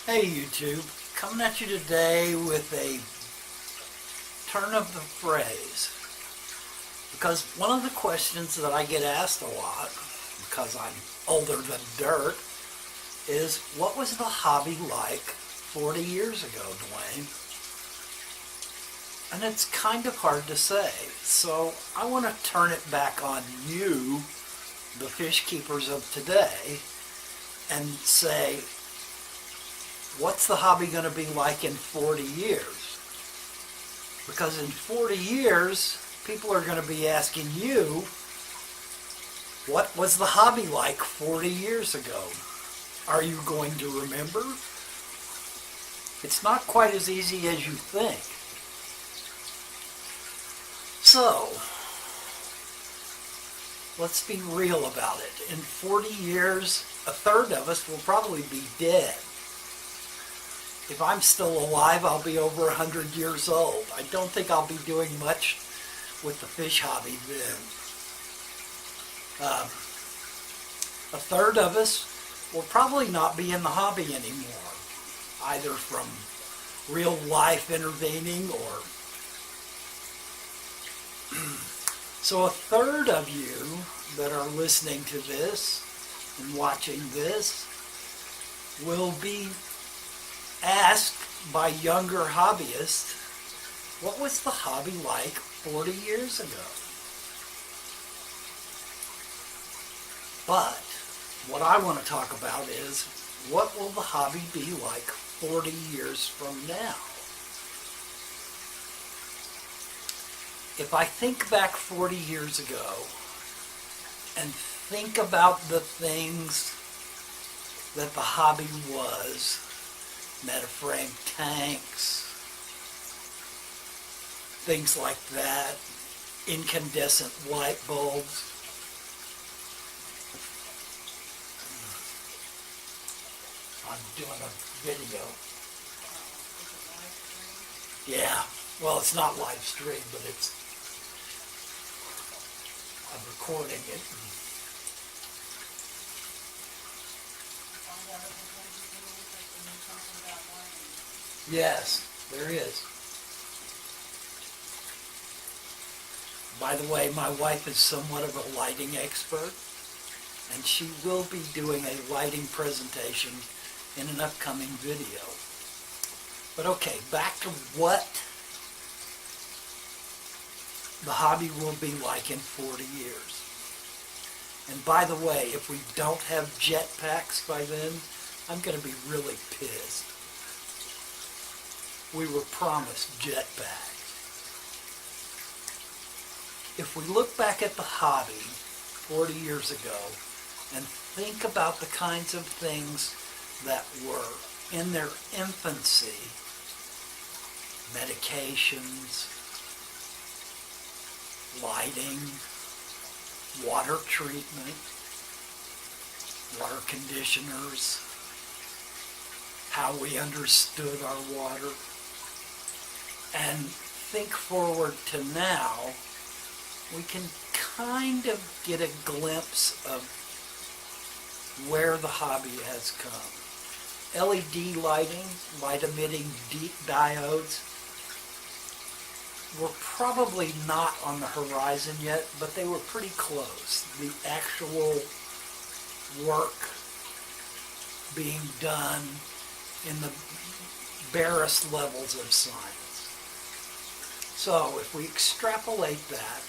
Hey YouTube, coming at you today with a turn of the phrase. Because one of the questions that I get asked a lot, because I'm older than dirt, is what was the hobby like 40 years ago, Dwayne? And it's kind of hard to say. So I want to turn it back on you, the fish keepers of today, and say, what's the hobby going to be like in 40 years? Because in 40 years, people are going to be asking you, what was the hobby like 40 years ago? Are you going to remember? It's not quite as easy as you think. So, let's be real about it. In 40 years, a third of us will probably be dead. If I'm still alive, I'll be over 100 years old. I don't think I'll be doing much with the fish hobby then. A third of us will probably not be in the hobby anymore, either from real life intervening or... So a third of you that are listening to this and watching this will be asked by younger hobbyists, what was the hobby like 40 years ago? But what I want to talk about is, what will the hobby be like 40 years from now? If I think back 40 years ago and think about the things that the hobby was, metaframe tanks, things like that, incandescent light bulbs. I'm doing a video. Yeah, well, it's not live stream, but I'm recording it. Yes, there is. By the way, my wife is somewhat of a lighting expert, and she will be doing a lighting presentation in an upcoming video. But okay, back to what the hobby will be like in 40 years. And by the way, if we don't have jetpacks by then, I'm going to be really pissed. We were promised jetpacks. If we look back at the hobby 40 years ago and think about the kinds of things that were in their infancy, medications, lighting, water treatment, water conditioners, how we understood our water, and think forward to now, we can kind of get a glimpse of where the hobby has come. LED lighting, light-emitting diodes, were probably not on the horizon yet, but they were pretty close. The actual work being done in the barest levels of science. So if we extrapolate that,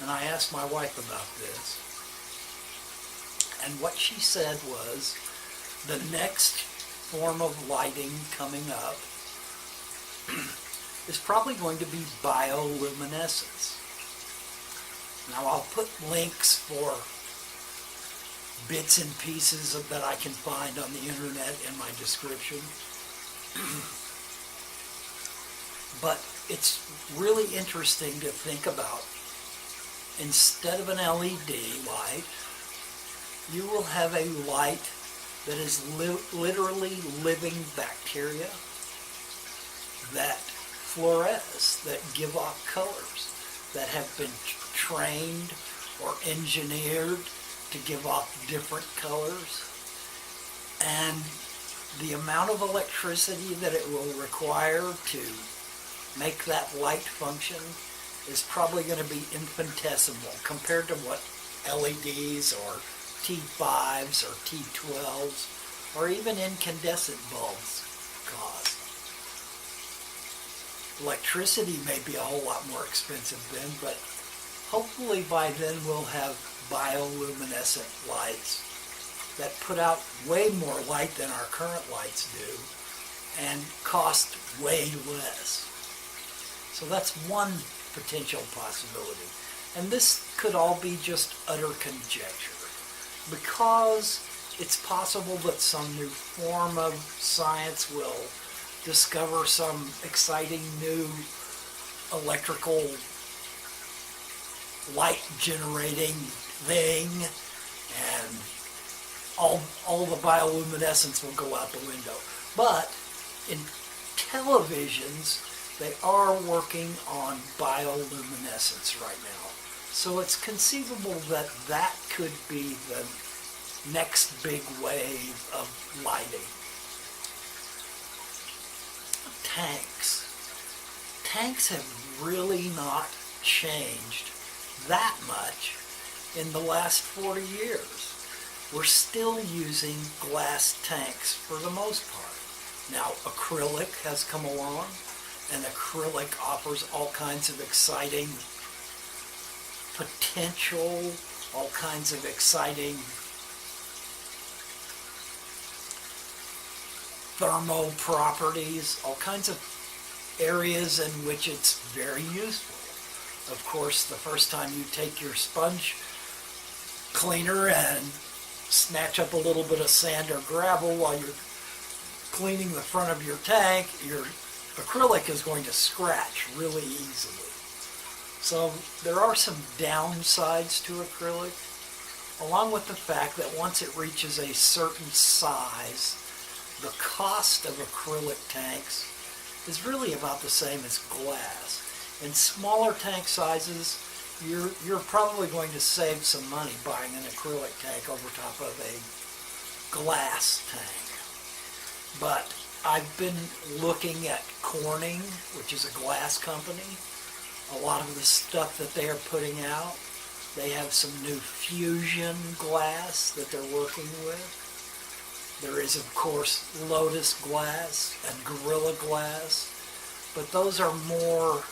and I asked my wife about this, and what she said was, the next form of lighting coming up is probably going to be bioluminescence. Now I'll put links for bits and pieces that I can find on the internet in my description. But it's really interesting to think about. Instead of an LED light, you will have a light that is literally living bacteria that fluoresce, that give off colors, that have been trained or engineered to give off different colors. And the amount of electricity that it will require to make that light function is probably going to be infinitesimal compared to what LEDs or T5s or T12s or even incandescent bulbs cost. Electricity may be a whole lot more expensive then, but hopefully by then we'll have bioluminescent lights that put out way more light than our current lights do and cost way less. So that's one potential possibility. And this could all be just utter conjecture, because it's possible that some new form of science will discover some exciting new electrical light generating thing, and all the bioluminescence will go out the window. But in televisions, they are working on bioluminescence right now. So it's conceivable that that could be the next big wave of lighting. Tanks. Tanks have really not changed that much in the last 40 years. We're still using glass tanks for the most part. Now, acrylic has come along, and acrylic offers all kinds of exciting potential, all kinds of exciting thermal properties, all kinds of areas in which it's very useful. Of course, the first time you take your sponge cleaner and snatch up a little bit of sand or gravel while you're cleaning the front of your tank, your acrylic is going to scratch really easily. So there are some downsides to acrylic, along with the fact that once it reaches a certain size, the cost of acrylic tanks is really about the same as glass. In smaller tank sizes, you're probably going to save some money buying an acrylic tank over top of a glass tank. But I've been looking at Corning, which is a glass company. A lot of the stuff that they are putting out, they have some new fusion glass that they're working with. There is, of course, Lotus Glass and Gorilla Glass, but those are more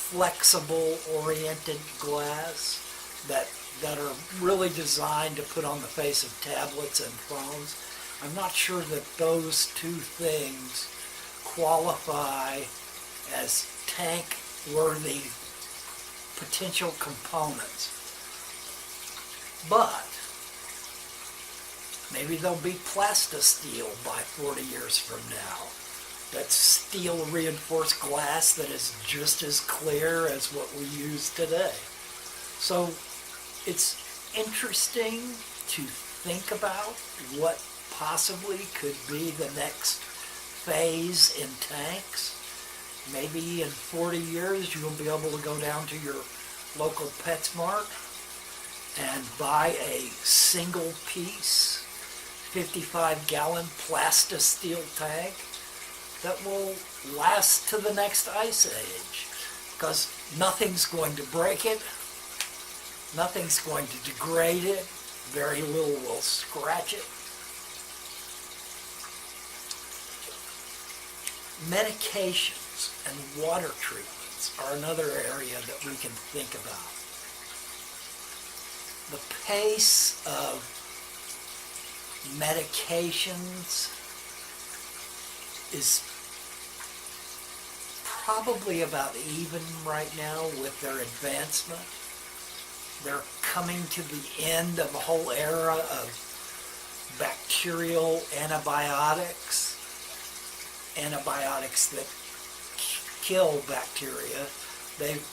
flexible-oriented glass that are really designed to put on the face of tablets and phones. I'm not sure that those two things qualify as tank-worthy potential components. But maybe there'll be plastisteel by 40 years from now. That's steel reinforced glass that is just as clear as what we use today. So it's interesting to think about what possibly could be the next phase in tanks. Maybe in 40 years you'll be able to go down to your local PetSmart and buy a single piece 55-gallon plastisteel tank that will last to the next ice age, because nothing's going to break it, nothing's going to degrade it, very little will scratch it. Medications and water treatments are another area that we can think about. The pace of medications is probably about even right now with their advancement. They're coming to the end of a whole era of bacterial antibiotics that kill bacteria. They've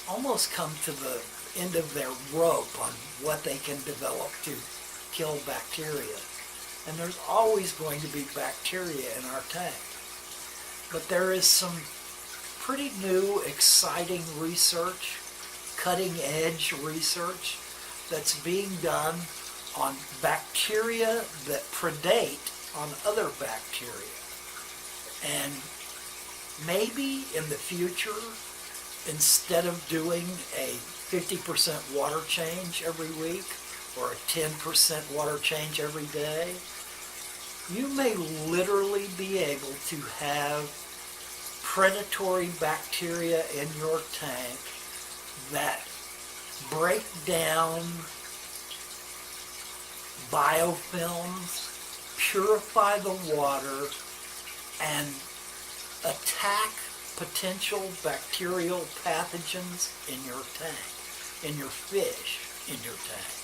almost come to the end of their rope on what they can develop to kill bacteria. And there's always going to be bacteria in our tank. But there is some pretty new, exciting research, cutting-edge research that's being done on bacteria that predate on other bacteria. And maybe in the future, instead of doing a 50% water change every week or a 10% water change every day, you may literally be able to have predatory bacteria in your tank that break down biofilms, purify the water, and attack potential bacterial pathogens in your tank, in your fish, in your tank.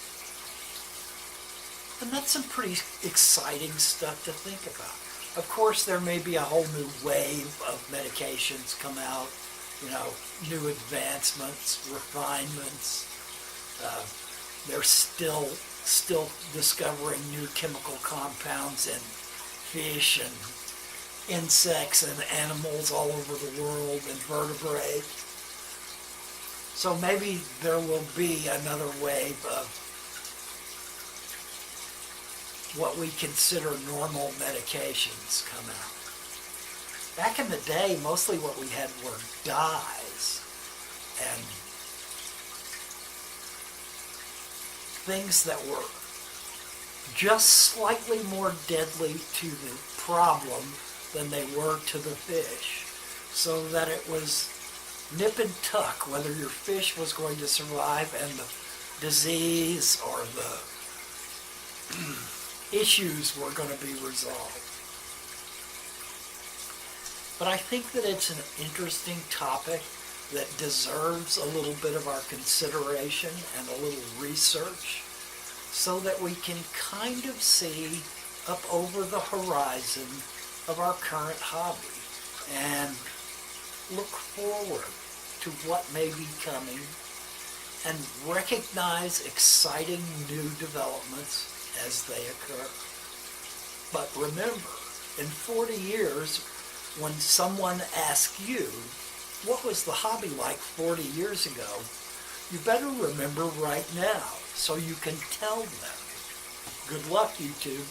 And that's some pretty exciting stuff to think about. Of course, there may be a whole new wave of medications come out, new advancements, refinements. They're still discovering new chemical compounds in fish and insects and animals all over the world, and vertebrates. So maybe there will be another wave of what we consider normal medications come out. Back in the day, mostly what we had were dyes and things that were just slightly more deadly to the problem than they were to the fish, so that it was nip and tuck whether your fish was going to survive and the disease or the issues were going to be resolved. But I think that it's an interesting topic that deserves a little bit of our consideration and a little research so that we can kind of see up over the horizon of our current hobby and look forward to what may be coming and recognize exciting new developments as they occur. But remember, in 40 years, when someone asks you, what was the hobby like 40 years ago, you better remember right now so you can tell them. Good luck, YouTube.